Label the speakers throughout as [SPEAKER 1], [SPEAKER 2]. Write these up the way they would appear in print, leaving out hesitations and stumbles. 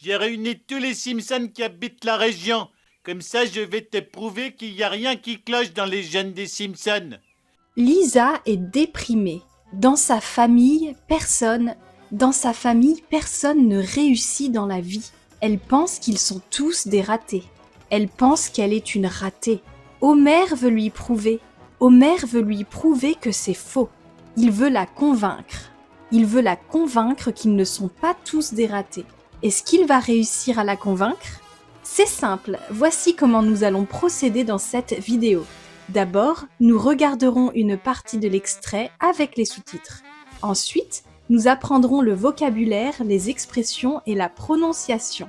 [SPEAKER 1] J'ai réuni tous les Simpsons qui habitent la région. Comme ça, je vais te prouver qu'il n'y a rien qui cloche dans les gènes des Simpsons.
[SPEAKER 2] Lisa est déprimée. Dans sa famille, personne ne réussit dans la vie. Elle pense qu'ils sont tous des ratés. Elle pense qu'elle est une ratée. Homer veut lui prouver que c'est faux. Il veut la convaincre. Qu'ils ne sont pas tous des ratés. Est-ce qu'il va réussir à la convaincre ? C'est simple, voici comment nous allons procéder dans cette vidéo. D'abord, nous regarderons une partie de l'extrait avec les sous-titres. Ensuite, nous apprendrons le vocabulaire, les expressions et la prononciation.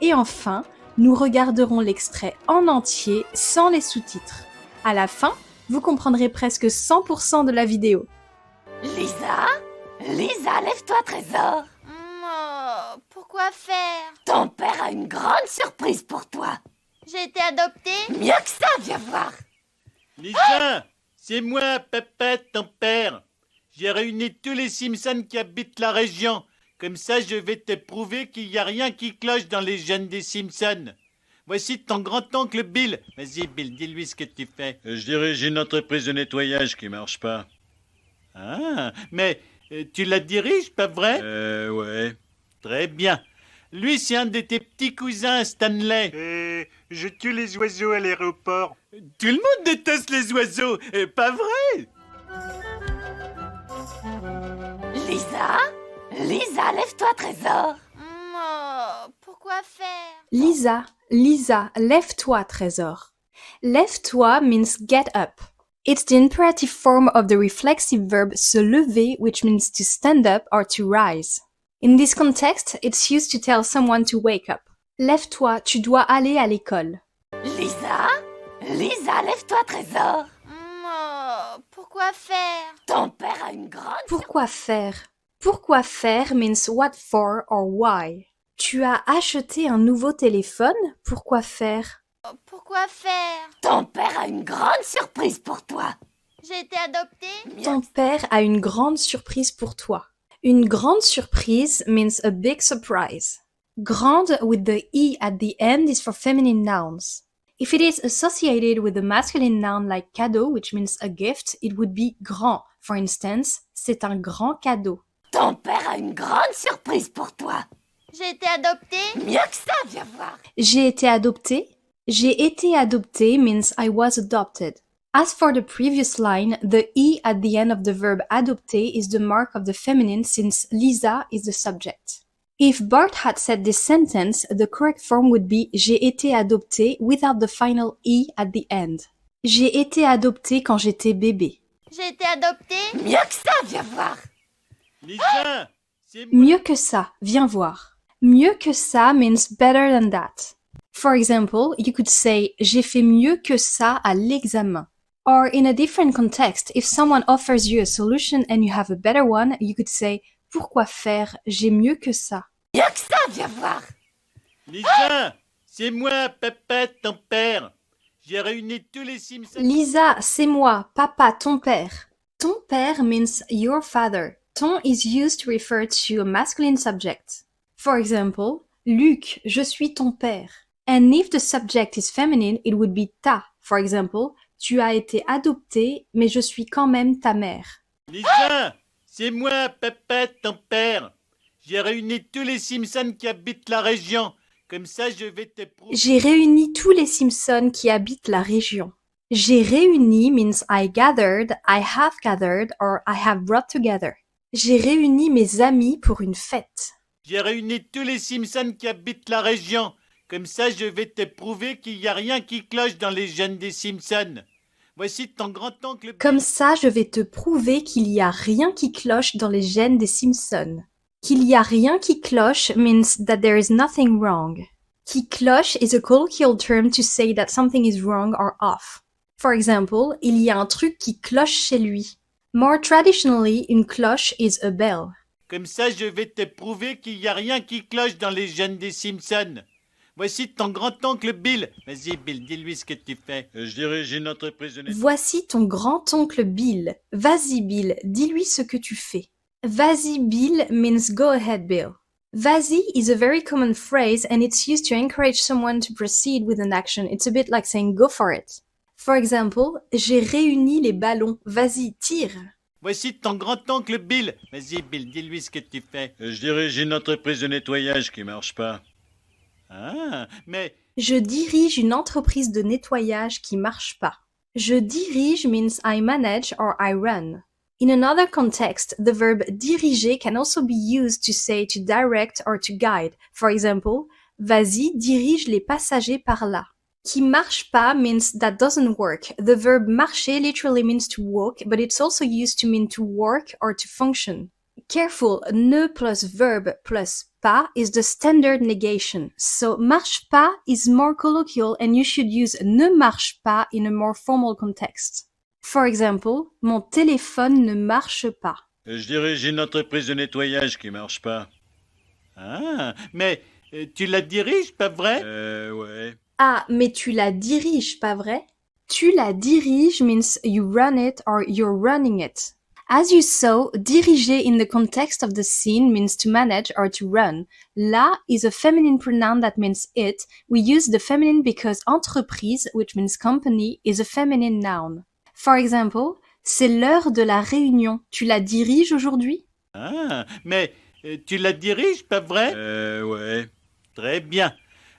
[SPEAKER 2] Et enfin, nous regarderons l'extrait en entier sans les sous-titres. À la fin, vous comprendrez presque 100% de la vidéo.
[SPEAKER 3] Lisa, lève-toi, trésor.
[SPEAKER 4] Oh, pourquoi faire?
[SPEAKER 3] Ton père a une grande surprise pour toi.
[SPEAKER 4] J'ai été adoptée?
[SPEAKER 3] Mieux que ça, viens voir.
[SPEAKER 1] Lisa, c'est moi, papa, ton père. J'ai réuni tous les Simpsons qui habitent la région. Comme ça, je vais te prouver qu'il n'y a rien qui cloche dans les gènes des Simpsons. Voici ton grand-oncle Bill. Vas-y, Bill, dis-lui ce que tu fais.
[SPEAKER 5] Je dirige une entreprise de nettoyage qui marche pas.
[SPEAKER 1] Ah, mais tu la diriges, pas vrai?
[SPEAKER 5] Ouais.
[SPEAKER 1] Très bien. Lui, c'est un de tes petits cousins, Stanley.
[SPEAKER 6] Je tue les oiseaux à l'aéroport.
[SPEAKER 1] Tout le monde déteste les oiseaux, pas vrai?
[SPEAKER 3] Lisa, lève-toi, trésor.
[SPEAKER 4] Oh, pourquoi faire?
[SPEAKER 2] Lisa, lève-toi, trésor. Lève-toi means get up. It's the imperative form of the reflexive verb se lever, which means to stand up or to rise. In this context, it's used to tell someone to wake up. Lève-toi, tu dois aller à l'école.
[SPEAKER 3] Lisa, lève-toi, trésor.
[SPEAKER 4] Oh, pourquoi faire?
[SPEAKER 3] Ton père a une grande...
[SPEAKER 2] Pourquoi faire? Pourquoi faire means what for or why. Tu as acheté un nouveau téléphone? Pourquoi faire?
[SPEAKER 4] Oh, pourquoi faire?
[SPEAKER 3] Ton père a une grande surprise pour toi.
[SPEAKER 4] J'ai été adoptée?
[SPEAKER 2] Ton père a une grande surprise pour toi. Une grande surprise means a big surprise. Grande with the E at the end is for feminine nouns. If it is associated with a masculine noun like cadeau, which means a gift, it would be grand. For instance, c'est un grand cadeau.
[SPEAKER 3] Ton père a une grande surprise pour toi.
[SPEAKER 4] J'ai été adoptée?
[SPEAKER 3] Mieux que ça, viens voir.
[SPEAKER 2] J'ai été adoptée? J'ai été adoptée means I was adopted. As for the previous line, the E at the end of the verb adopter is the mark of the feminine since Lisa is the subject. If Bart had said this sentence, the correct form would be j'ai été adopté without the final E at the end. J'ai été adoptée quand j'étais bébé.
[SPEAKER 4] J'ai été adoptée?
[SPEAKER 3] Mieux que ça, viens voir.
[SPEAKER 1] Lisa, c'est moi.
[SPEAKER 2] Mieux que ça, viens voir. Mieux que ça means better than that. For example, you could say j'ai fait mieux que ça à l'examen. Or in a different context, if someone offers you a solution and you have a better one, you could say pourquoi faire, j'ai mieux que ça.
[SPEAKER 3] Mieux que ça, viens voir.
[SPEAKER 1] Lisa, c'est moi, papa, ton père. J'ai réuni tous les Simpsons.
[SPEAKER 2] Lisa, c'est moi, papa, ton père. Ton père means your father. Ton is used to refer to a masculine subject. For example, Luc, je suis ton père. And if the subject is feminine, it would be ta. For example, tu as été adopté, mais je suis quand même ta mère.
[SPEAKER 1] Lisa, c'est moi, papa, ton père. J'ai réuni tous les Simpsons qui habitent la région. Comme ça, je vais te prouver.
[SPEAKER 2] J'ai réuni tous les Simpsons qui habitent la région. J'ai réuni means I gathered, I have gathered, or I have brought together. J'ai réuni mes amis pour une fête.
[SPEAKER 1] J'ai réuni tous les Simpsons qui habitent la région. Comme ça, je vais te prouver qu'il n'y a rien qui cloche dans les gènes des Simpsons. Voici ton grand-oncle.
[SPEAKER 2] Comme ça, je vais te prouver qu'il y a rien qui cloche dans les gènes des Simpsons. Qu'il y a rien qui cloche means that there is nothing wrong. Qui cloche is a colloquial term to say that something is wrong or off. For example, il y a un truc qui cloche chez lui. More traditionally, une cloche is a bell.
[SPEAKER 1] Comme ça, je vais te prouver qu'il n'y a rien qui cloche dans les gènes des Simpsons. Voici ton grand-oncle Bill. Vas-y, Bill, dis-lui ce que tu fais.
[SPEAKER 5] Je dirige une entreprise de nettoyage.
[SPEAKER 2] Voici ton grand-oncle Bill. Vas-y, Bill, dis-lui ce que tu fais. Vas-y, Bill means go ahead, Bill. Vas-y is a very common phrase and it's used to encourage someone to proceed with an action. It's a bit like saying go for it. For example, j'ai réuni les ballons. Vas-y, tire.
[SPEAKER 1] Voici ton grand-oncle Bill. Vas-y, Bill, dis-lui ce que tu fais.
[SPEAKER 5] Je dirige une entreprise de nettoyage qui marche pas.
[SPEAKER 1] Ah, mais
[SPEAKER 2] Je dirige une entreprise de nettoyage qui marche pas. Je dirige means I manage or I run. In another context, the verb diriger can also be used to say to direct or to guide. For example, vas-y, dirige les passagers par là. Qui marche pas means that doesn't work. The verb marcher literally means to walk, but it's also used to mean to work or to function. Careful, ne plus verb plus pas is the standard negation. So marche pas is more colloquial and you should use ne marche pas in a more formal context. For example, mon téléphone ne marche pas.
[SPEAKER 5] Je dirige une entreprise de nettoyage qui marche pas.
[SPEAKER 1] ah, mais tu la diriges, pas vrai?
[SPEAKER 5] Ouais.
[SPEAKER 2] Ah, mais tu la diriges, pas vrai? Tu la diriges means you run it or you're running it. As you saw, diriger in the context of the scene means to manage or to run. La is a feminine pronoun that means it. We use the feminine because entreprise, which means company, is a feminine noun. For example, c'est l'heure de la réunion. Tu la diriges aujourd'hui?
[SPEAKER 1] Ah, mais tu la diriges, pas vrai?
[SPEAKER 5] Ouais.
[SPEAKER 1] Très bien.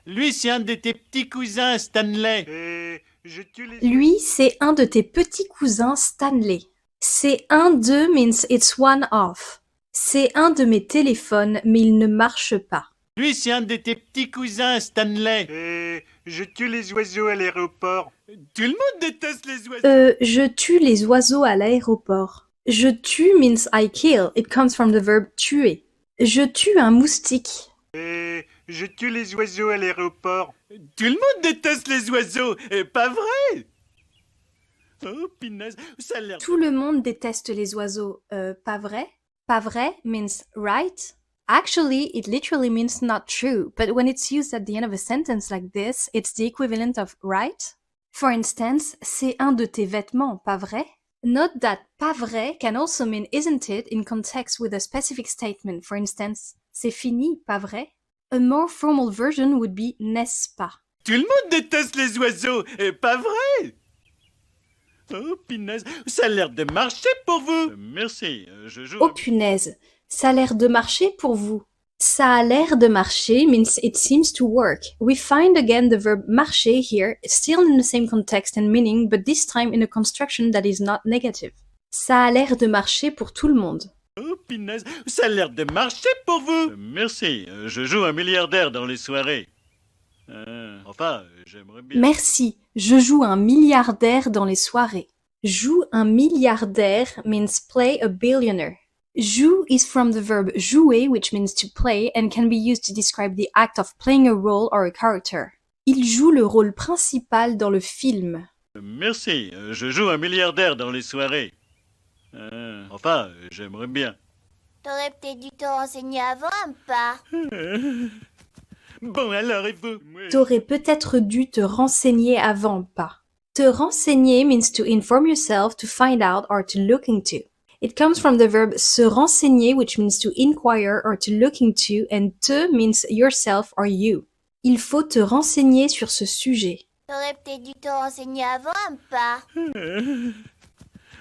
[SPEAKER 1] Lui, c'est un de tes petits cousins, Stanley.
[SPEAKER 6] Je tue les...
[SPEAKER 2] Lui, c'est un de tes petits cousins Stanley. C'est un de means it's one of. C'est un de mes téléphones, mais il ne marche pas.
[SPEAKER 1] Lui, c'est un de tes petits cousins, Stanley.
[SPEAKER 6] Je tue les oiseaux à l'aéroport.
[SPEAKER 1] Tout le monde déteste les oiseaux.
[SPEAKER 2] Je tue les oiseaux à l'aéroport. Je tue means I kill. It comes from the verb tuer. Je tue un moustique.
[SPEAKER 6] Je tue les oiseaux à l'aéroport.
[SPEAKER 1] Tout le monde déteste les oiseaux. Pas vrai? Oh, pinaise, ça a l'air...
[SPEAKER 2] Tout le monde déteste les oiseaux. Pas vrai? Pas vrai means right. Actually, it literally means not true, but when it's used at the end of a sentence like this, it's the equivalent of right. For instance, c'est un de tes vêtements, pas vrai? Note that pas vrai can also mean isn't it in context with a specific statement. For instance, c'est fini, pas vrai? A more formal version would be n'est-ce pas?
[SPEAKER 1] Tout le monde déteste les oiseaux. Pas vrai? Oh, pinaise, ça a l'air de marcher pour vous.
[SPEAKER 5] Merci, je joue...
[SPEAKER 2] Oh punaise, ça a l'air de marcher pour vous. Ça a l'air de marcher means it seems to work. We find again the verb marcher here, still in the same context and meaning, but this time in a construction that is not negative. Ça a l'air de marcher pour tout le monde.
[SPEAKER 1] Oh, pinaise, ça a l'air de marcher pour vous.
[SPEAKER 5] Merci, je joue un milliardaire dans les soirées. Enfin, j'aimerais bien...
[SPEAKER 2] Merci, je joue un milliardaire dans les soirées. Joue un milliardaire means play a billionaire. Joue is from the verb jouer, which means to play, and can be used to describe the act of playing a role or a character. Il joue le rôle principal dans le film.
[SPEAKER 5] Merci, je joue un milliardaire dans les soirées. Enfin, j'aimerais bien.
[SPEAKER 4] T'aurais peut-être dû te renseigner avant, pas?
[SPEAKER 1] Bon, alors, et vous?
[SPEAKER 2] T'aurais peut-être dû te renseigner avant, pas. Te renseigner means to inform yourself, to find out, or to look into. It comes from the verb se renseigner, which means to inquire or to look into, and te means yourself or you. Il faut te renseigner sur ce sujet.
[SPEAKER 4] T'aurais peut-être dû te renseigner avant, pas?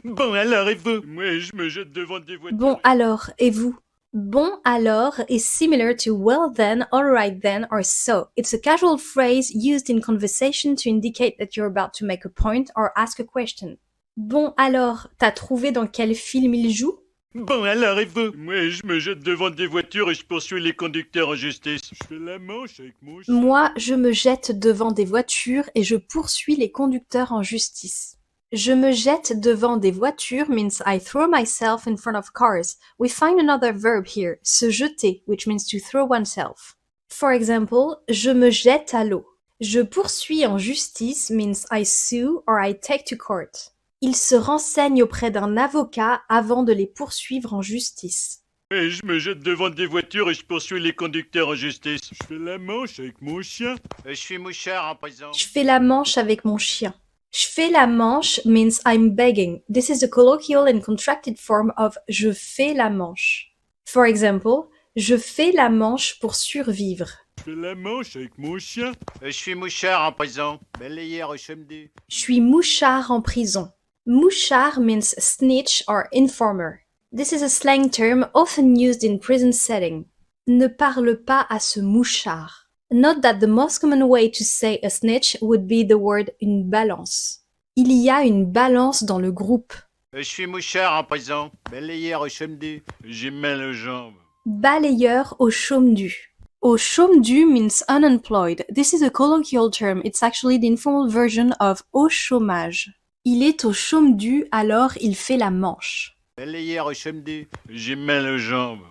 [SPEAKER 1] Bon, alors, et vous?
[SPEAKER 5] Moi, je me jette devant des voitures.
[SPEAKER 2] Bon alors, et vous? Bon alors is similar to well then, alright then, or so. It's a casual phrase used in conversation to indicate that you're about to make a point or ask a question. Bon alors, t'as trouvé dans quel film il joue?
[SPEAKER 1] Bon, alors, et vous?
[SPEAKER 5] Moi, je me jette devant des voitures et je poursuis les conducteurs en justice. Je fais la manche avec mon chien.
[SPEAKER 2] Moi, je me jette devant des voitures et je poursuis les conducteurs en justice. Je me jette devant des voitures means I throw myself in front of cars. We find another verb here, se jeter, which means to throw oneself. For example, je me jette à l'eau. Je poursuis en justice means I sue or I take to court. Il se renseigne auprès d'un avocat avant de les poursuivre en justice.
[SPEAKER 5] Et je me jette devant des voitures et je poursuis les conducteurs en justice. Je fais la manche avec mon chien.
[SPEAKER 1] Je suis mouchard en prison.
[SPEAKER 2] Je fais la manche avec mon chien. Je fais la manche means I'm begging. This is the colloquial and contracted form of je fais la manche. For example, Je fais la manche pour survivre.
[SPEAKER 5] Je fais la manche avec mon chien.
[SPEAKER 1] Je suis mouchard en prison. Balayeur au chômage.
[SPEAKER 2] Je suis mouchard en prison. Mouchard means snitch or informer. This is a slang term often used in prison setting. Ne parle pas à ce mouchard. Note that the most common way to say a snitch would be the word une balance. Il y a une balance dans le groupe.
[SPEAKER 1] Je suis mouchard en prison. Balayeur au chômage.
[SPEAKER 5] J'ai mal aux jambes.
[SPEAKER 2] Balayeur au chôme du. Au chôme du means unemployed. This is a colloquial term. It's actually the informal version of au chômage. Il est au chôme du, alors il fait la manche.
[SPEAKER 1] Balayeur au chômage.
[SPEAKER 5] J'ai mal aux jambes.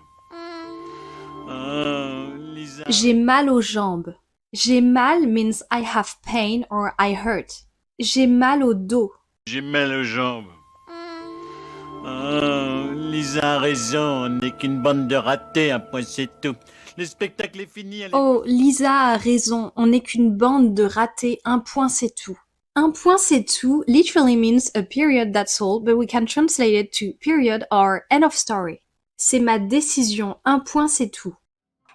[SPEAKER 5] Ah, Lisa.
[SPEAKER 2] J'ai mal aux jambes. J'ai mal means I have pain or I hurt. J'ai mal au dos.
[SPEAKER 5] J'ai mal aux jambes.
[SPEAKER 1] Ah, Lisa a raison. On n'est qu'une bande de ratés, un point c'est tout. Le spectacle est fini. Allez.
[SPEAKER 2] Oh, Lisa a raison. On n'est qu'une bande de ratés. Un point c'est tout. Un point c'est tout literally means a period that's all, but we can translate it to period or end of story. C'est ma décision. Un point c'est tout.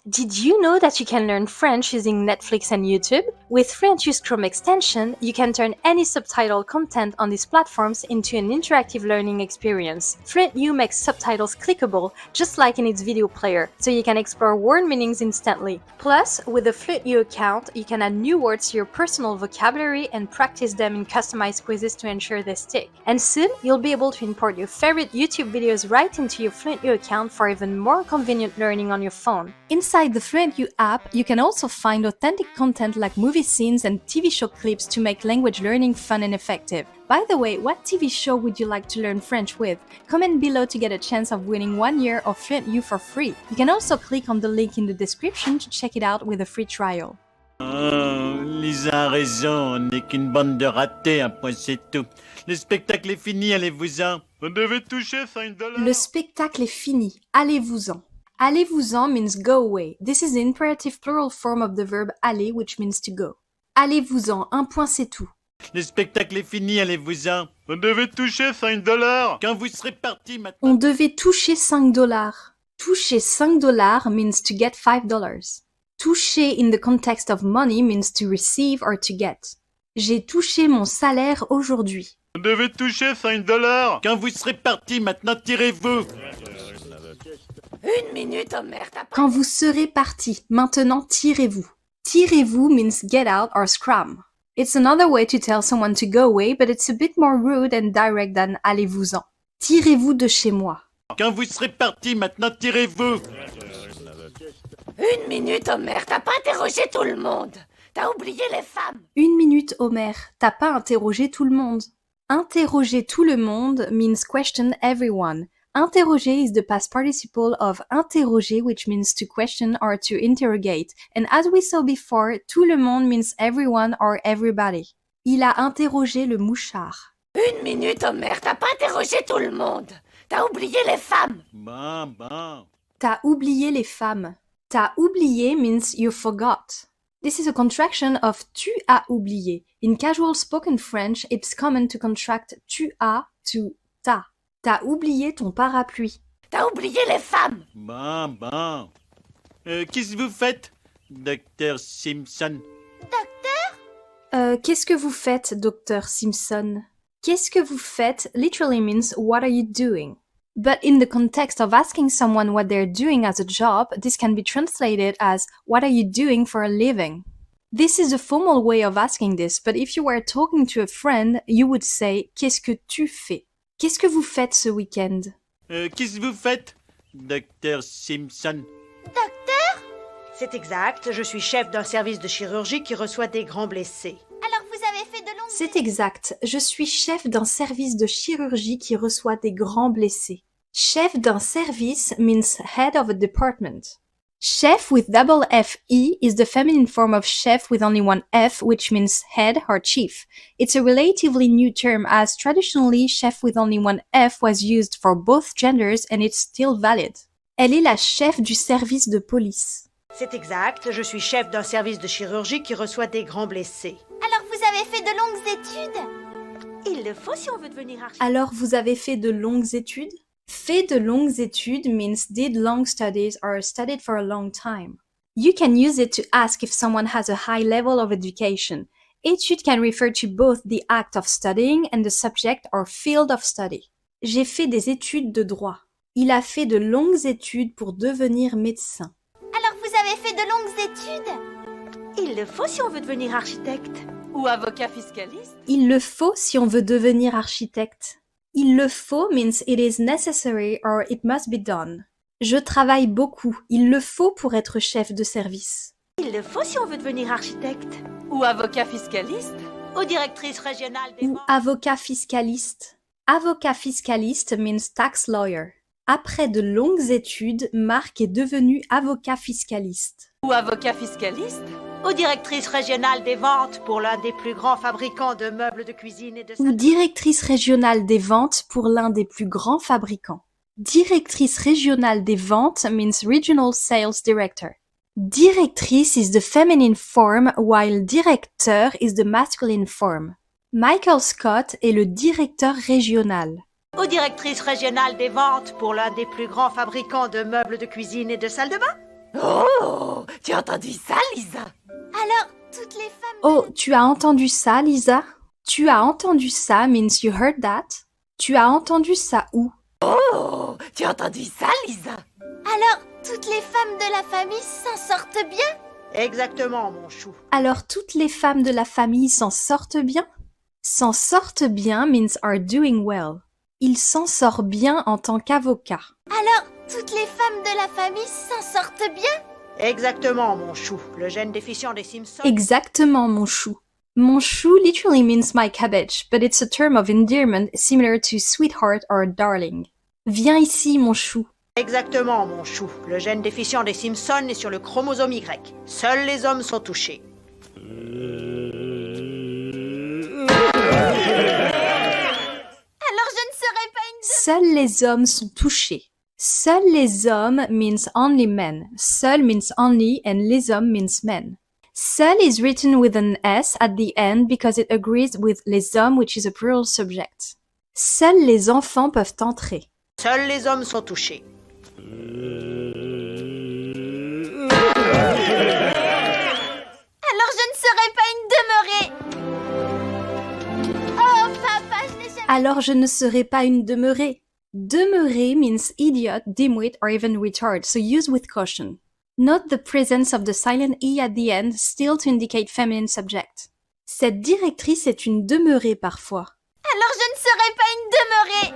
[SPEAKER 2] Did you know that you can learn French using Netflix and YouTube? With French Use Chrome extension, you can turn any subtitle content on these platforms into an interactive learning experience. FluentU makes subtitles clickable, just like in its video player, so you can explore word meanings instantly. Plus, with a FluentU account, you can add new words to your personal vocabulary and practice them in customized quizzes to ensure they stick. And soon, you'll be able to import your favorite YouTube videos right into your FluentU account for even more convenient learning on your phone. Inside the FluentU app, you can also find authentic content like movie scenes and TV show clips to make language learning fun and effective. By the way, what TV show would you like to learn French with? Comment below to get a chance of winning 1 year of FluentU for free. You can also click on the link in the description to check it out with a free trial.
[SPEAKER 1] Ah, Lisa a raison. On n'est qu'une bande de ratés, un point c'est tout. Le spectacle est fini. Allez-vous-en.
[SPEAKER 5] On devait toucher $5.
[SPEAKER 2] Le spectacle est fini. Allez-vous-en. Allez-vous-en means go away. This is the imperative plural form of the verb aller, which means to go. Allez-vous-en, un point c'est tout.
[SPEAKER 1] Le spectacle est fini. Allez-vous-en.
[SPEAKER 5] On devait toucher $5.
[SPEAKER 1] Quand vous serez parti maintenant.
[SPEAKER 2] On devait toucher $5. Toucher $5 means to get $5. Toucher in the context of money means to receive or to get. J'ai touché mon salaire aujourd'hui.
[SPEAKER 5] On devait toucher $5.
[SPEAKER 1] Quand vous serez parti maintenant, tirez-vous.
[SPEAKER 3] 1 minute, Homer, t'as pas...
[SPEAKER 2] Quand vous serez parti, maintenant tirez-vous. Tirez-vous means get out or scram. It's another way to tell someone to go away, but it's a bit more rude and direct than allez-vous-en. Tirez-vous de chez moi.
[SPEAKER 1] Quand vous serez parti maintenant, tirez-vous.
[SPEAKER 3] 1 minute, Homer, t'as pas interrogé tout le monde. T'as oublié les femmes.
[SPEAKER 2] 1 minute, Homer. T'as pas interrogé tout le monde. Interroger tout le monde means question everyone. Interroger is the past participle of interroger, which means to question or to interrogate. And as we saw before, tout le monde means everyone or everybody. Il a interrogé le mouchard.
[SPEAKER 3] 1 minute, Homer, t'as pas interrogé tout le monde. T'as oublié les femmes.
[SPEAKER 1] Bon.
[SPEAKER 2] T'as oublié les femmes. T'as oublié means you forgot. This is a contraction of tu as oublié. In casual spoken French, it's common to contract tu as to t'as. T'as oublié ton parapluie.
[SPEAKER 3] T'as oublié les femmes.
[SPEAKER 1] Bon. Qu'est-ce que vous faites, Dr. Simpson?
[SPEAKER 2] Qu'est-ce que vous faites, Dr. Simpson? Qu'est-ce que vous faites literally means what are you doing? But in the context of asking someone what they're doing as a job, this can be translated as what are you doing for a living? This is a formal way of asking this, but if you were talking to a friend, you would say qu'est-ce que tu fais? Qu'est-ce que vous faites ce week-end?
[SPEAKER 1] Qu'est-ce que vous faites, Dr. Simpson?
[SPEAKER 7] C'est exact, je suis chef d'un service de chirurgie qui reçoit des grands blessés.
[SPEAKER 4] Alors vous avez fait de longues...
[SPEAKER 2] C'est exact, je suis chef d'un service de chirurgie qui reçoit des grands blessés. Chef d'un service means head of a department. Chef with double F-E is the feminine form of chef with only one F, which means head or chief. It's a relatively new term as traditionally chef with only one F was used for both genders and it's still valid. Elle est la chef du service de police.
[SPEAKER 7] C'est exact, je suis chef d'un service de chirurgie qui reçoit des grands blessés.
[SPEAKER 4] Alors vous avez fait de longues études?
[SPEAKER 7] Il le faut si on veut devenir architecte.
[SPEAKER 2] Alors vous avez fait de longues études? Fait de longues études means did long studies or studied for a long time. You can use it to ask if someone has a high level of education. Étude can refer to both the act of studying and the subject or field of study. J'ai fait des études de droit. Il a fait de longues études pour devenir médecin.
[SPEAKER 4] Alors vous avez fait de longues études?
[SPEAKER 7] Il le faut si on veut devenir architecte.
[SPEAKER 3] Ou avocat fiscaliste.
[SPEAKER 2] Il le faut si on veut devenir architecte. Il le faut means it is necessary or it must be done. Je travaille beaucoup. Il le faut pour être chef de service.
[SPEAKER 7] Il le faut si on veut devenir architecte.
[SPEAKER 3] Ou avocat fiscaliste.
[SPEAKER 7] Ou directrice régionale des
[SPEAKER 2] Ou
[SPEAKER 7] ventes.
[SPEAKER 2] avocat fiscaliste. Avocat fiscaliste means tax lawyer. Après de longues études, Marc est devenu avocat fiscaliste.
[SPEAKER 3] Ou avocat fiscaliste.
[SPEAKER 7] Ou directrice régionale des ventes pour l'un des plus grands fabricants de meubles de cuisine et de
[SPEAKER 2] Ou directrice régionale des ventes pour l'un des plus grands fabricants. Directrice régionale des ventes means regional sales director. Directrice is the feminine form while directeur is the masculine form. Michael Scott est le directeur régional.
[SPEAKER 7] Ou directrice régionale des ventes pour l'un des plus grands fabricants de meubles de cuisine et de salles de bain.
[SPEAKER 3] Oh, tu as entendu ça, Lisa?
[SPEAKER 4] Alors, toutes les femmes...
[SPEAKER 2] Oh, tu as entendu ça, Lisa? Tu as entendu ça means you heard that? Tu as entendu ça où?
[SPEAKER 3] Oh, tu as entendu ça, Lisa?
[SPEAKER 4] Alors, toutes les femmes de la famille s'en sortent bien?
[SPEAKER 7] Exactement, mon chou.
[SPEAKER 2] Alors toutes les femmes de la famille s'en sortent bien? S'en sortent bien means are doing well. Il s'en sort bien en tant qu'avocat.
[SPEAKER 4] Alors, toutes les femmes de la famille s'en sortent bien?
[SPEAKER 7] Exactement, mon chou. Le gène déficient des Simpsons.
[SPEAKER 2] Exactement, mon chou. Mon chou literally means my cabbage, but it's a term of endearment similar to sweetheart or darling. Viens ici, mon chou.
[SPEAKER 7] Exactement, mon chou. Le gène déficient des Simpsons est sur le chromosome Y. Seuls les hommes sont touchés.
[SPEAKER 4] Alors je ne serai pas une...
[SPEAKER 2] Seuls les hommes sont touchés. Seuls les hommes means only men. Seul means only and les hommes means men. Seul is written with an S at the end because it agrees with les hommes, which is a plural subject. Seuls les enfants peuvent entrer.
[SPEAKER 7] Seuls les hommes sont touchés.
[SPEAKER 4] Alors je ne serai pas une demeurée. Oh papa, je n'ai jamais...
[SPEAKER 2] Alors je ne serai pas une demeurée. Demeurer means idiot, dimwit, or even retard, so use with caution. Note the presence of the silent E at the end, still to indicate feminine subject. Cette directrice est une demeurée parfois.
[SPEAKER 4] Alors je ne serai pas une demeurée.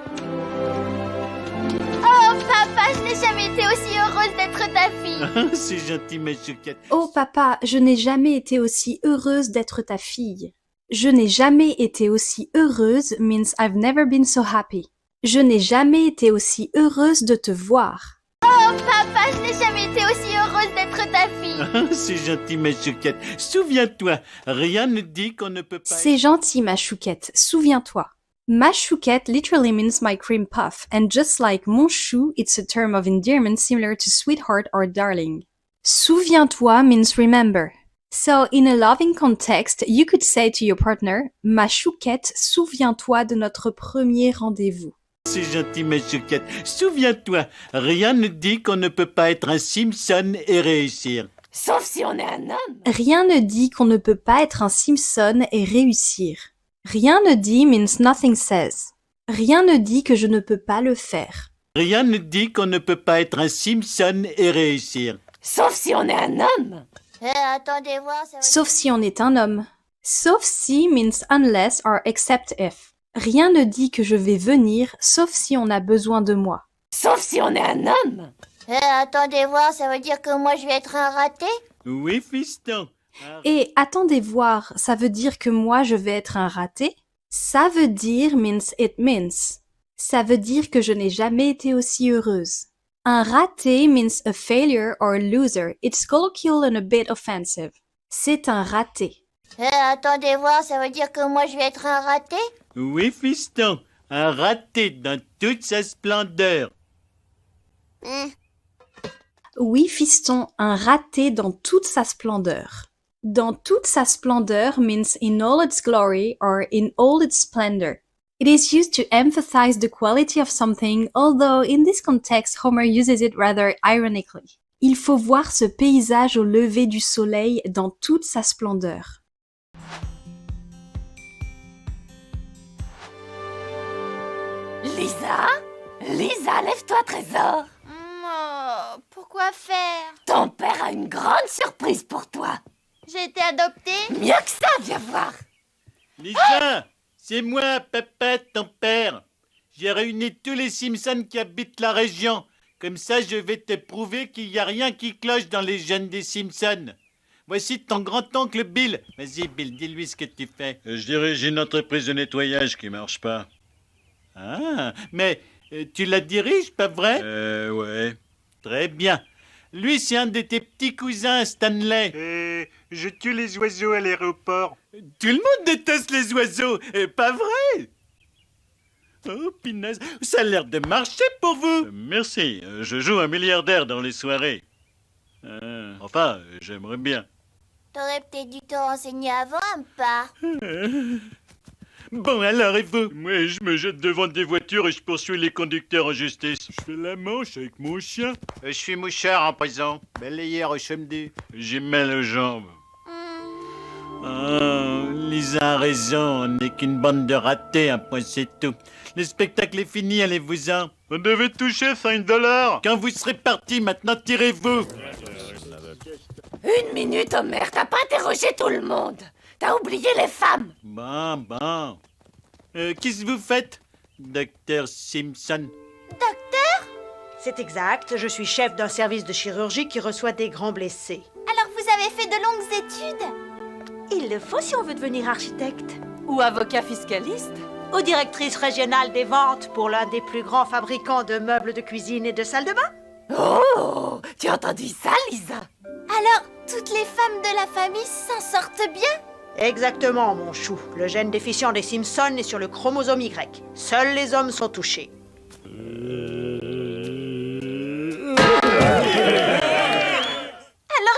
[SPEAKER 4] Oh papa, je n'ai jamais été aussi heureuse d'être ta fille.
[SPEAKER 1] C'est gentil, ma chouquette.
[SPEAKER 2] Oh papa, je n'ai jamais été aussi heureuse d'être ta fille. Je n'ai jamais été aussi heureuse means I've never been so happy. Je n'ai jamais été aussi heureuse de te voir.
[SPEAKER 4] Oh papa, je n'ai jamais été aussi heureuse d'être ta fille.
[SPEAKER 1] C'est gentil, ma chouquette. Souviens-toi, rien ne dit qu'on ne peut pas...
[SPEAKER 2] C'est gentil, ma chouquette, souviens-toi. Ma chouquette literally means my cream puff, and just like mon chou, it's a term of endearment similar to sweetheart or darling. Souviens-toi means remember. So, in a loving context, you could say to your partner, ma chouquette, souviens-toi de notre premier rendez-vous.
[SPEAKER 1] C'est gentil, ma chouquette. Souviens-toi, rien ne dit qu'on ne peut pas être un Simpson et réussir.
[SPEAKER 3] Sauf si on est un homme.
[SPEAKER 2] Rien ne dit qu'on ne peut pas être un Simpson et réussir. Rien ne dit means nothing says. Rien ne dit que je ne peux pas le faire.
[SPEAKER 1] Rien ne dit qu'on ne peut pas être un Simpson et réussir.
[SPEAKER 3] Sauf si on est un homme.
[SPEAKER 4] Attendez voir, ça va...
[SPEAKER 2] Sauf si on est un homme. Sauf si means unless or except if. Rien ne dit que je vais venir, sauf si on a besoin de moi.
[SPEAKER 3] Sauf si on est un homme.
[SPEAKER 4] Attendez voir, ça veut dire que moi je vais être un raté?
[SPEAKER 1] Oui, fiston.
[SPEAKER 2] Et attendez voir, ça veut dire que moi je vais être un raté? Ça veut dire means it means. Ça veut dire que je n'ai jamais été aussi heureuse. Un raté means a failure or a loser. It's colloquial and a bit offensive. C'est un raté.
[SPEAKER 4] Attendez voir, ça veut dire que moi je vais être un raté?
[SPEAKER 1] Oui, fiston. Un raté dans toute sa splendeur.
[SPEAKER 2] Oui, fiston, un raté dans toute sa splendeur. Dans toute sa splendeur means in all its glory or in all its splendor. It is used to emphasize the quality of something, although in this context, Homer uses it rather ironically. Il faut voir ce paysage au lever du soleil dans toute sa splendeur.
[SPEAKER 3] Lisa? Lisa, lève-toi, trésor.
[SPEAKER 4] Oh, pourquoi faire?
[SPEAKER 3] Ton père a une grande surprise pour toi.
[SPEAKER 4] J'ai été adoptée?
[SPEAKER 3] Mieux que ça, viens voir.
[SPEAKER 1] Lisa, c'est moi, Pépette, ton père. J'ai réuni tous les Simpsons qui habitent la région. Comme ça, je vais te prouver qu'il n'y a rien qui cloche dans les gènes des Simpsons. Voici ton grand-oncle Bill. Vas-y, Bill, dis-lui ce que tu fais.
[SPEAKER 5] Je dirige une entreprise de nettoyage qui marche pas.
[SPEAKER 1] Ah, mais tu la diriges, pas vrai?
[SPEAKER 5] Ouais.
[SPEAKER 1] Très bien. Lui, c'est un de tes petits cousins, Stanley.
[SPEAKER 6] Et je tue les oiseaux à l'aéroport.
[SPEAKER 1] Tout le monde déteste les oiseaux, pas vrai? Oh, pinaise, ça a l'air de marcher pour vous.
[SPEAKER 5] Merci, je joue un milliardaire dans les soirées. Enfin, j'aimerais bien.
[SPEAKER 4] T'aurais peut-être dû te renseigner avant, pas?
[SPEAKER 1] Bon, alors, et vous?
[SPEAKER 5] Moi, je me jette devant des voitures et je poursuis les conducteurs en justice.
[SPEAKER 1] Je fais la manche avec mon chien. Je suis mouchard en prison. Balayeur au chemdu.
[SPEAKER 5] J'ai mal aux jambes.
[SPEAKER 1] Oh, Lisa a raison, on n'est qu'une bande de ratés, un point c'est tout. Le spectacle est fini, allez-vous-en.
[SPEAKER 5] On devait toucher 5 $.
[SPEAKER 1] Quand vous serez partis, maintenant tirez-vous.
[SPEAKER 3] 1 minute, Homer, t'as pas interrogé tout le monde. T'as oublié les femmes.
[SPEAKER 1] Bon. Qu'est-ce que vous faites, Docteur Simpson?
[SPEAKER 7] C'est exact, je suis chef d'un service de chirurgie qui reçoit des grands blessés.
[SPEAKER 4] Alors vous avez fait de longues études?
[SPEAKER 7] Il le faut si on veut devenir architecte.
[SPEAKER 3] Ou avocat fiscaliste.
[SPEAKER 7] Ou directrice régionale des ventes pour l'un des plus grands fabricants de meubles de cuisine et de salle de bain.
[SPEAKER 3] Oh, tu as entendu ça, Lisa?
[SPEAKER 4] Alors, toutes les femmes de la famille s'en sortent bien?
[SPEAKER 7] Exactement, mon chou. Le gène déficient des Simpsons est sur le chromosome Y. Seuls les hommes sont touchés.
[SPEAKER 4] Alors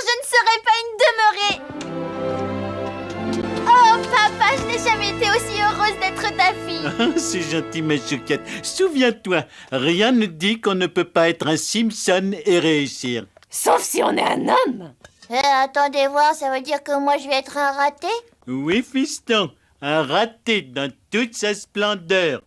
[SPEAKER 4] je ne serai pas une demeurée. Oh papa, je n'ai jamais été aussi heureuse d'être ta fille.
[SPEAKER 1] C'est gentil, ma chouquette. Souviens-toi, rien ne dit qu'on ne peut pas être un Simpson et réussir.
[SPEAKER 3] Sauf si on est un homme.
[SPEAKER 4] Attendez voir, ça veut dire que moi je vais être un raté?
[SPEAKER 1] Oui, fiston, un raté dans toute sa splendeur.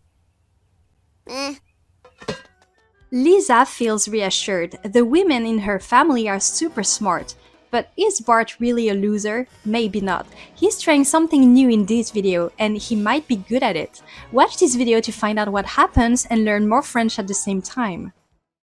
[SPEAKER 2] Lisa feels reassured. The women in her family are super smart. But is Bart really a loser? Maybe not. He's trying something new in this video, and he might be good at it. Watch this video to find out what happens and learn more French at the same time.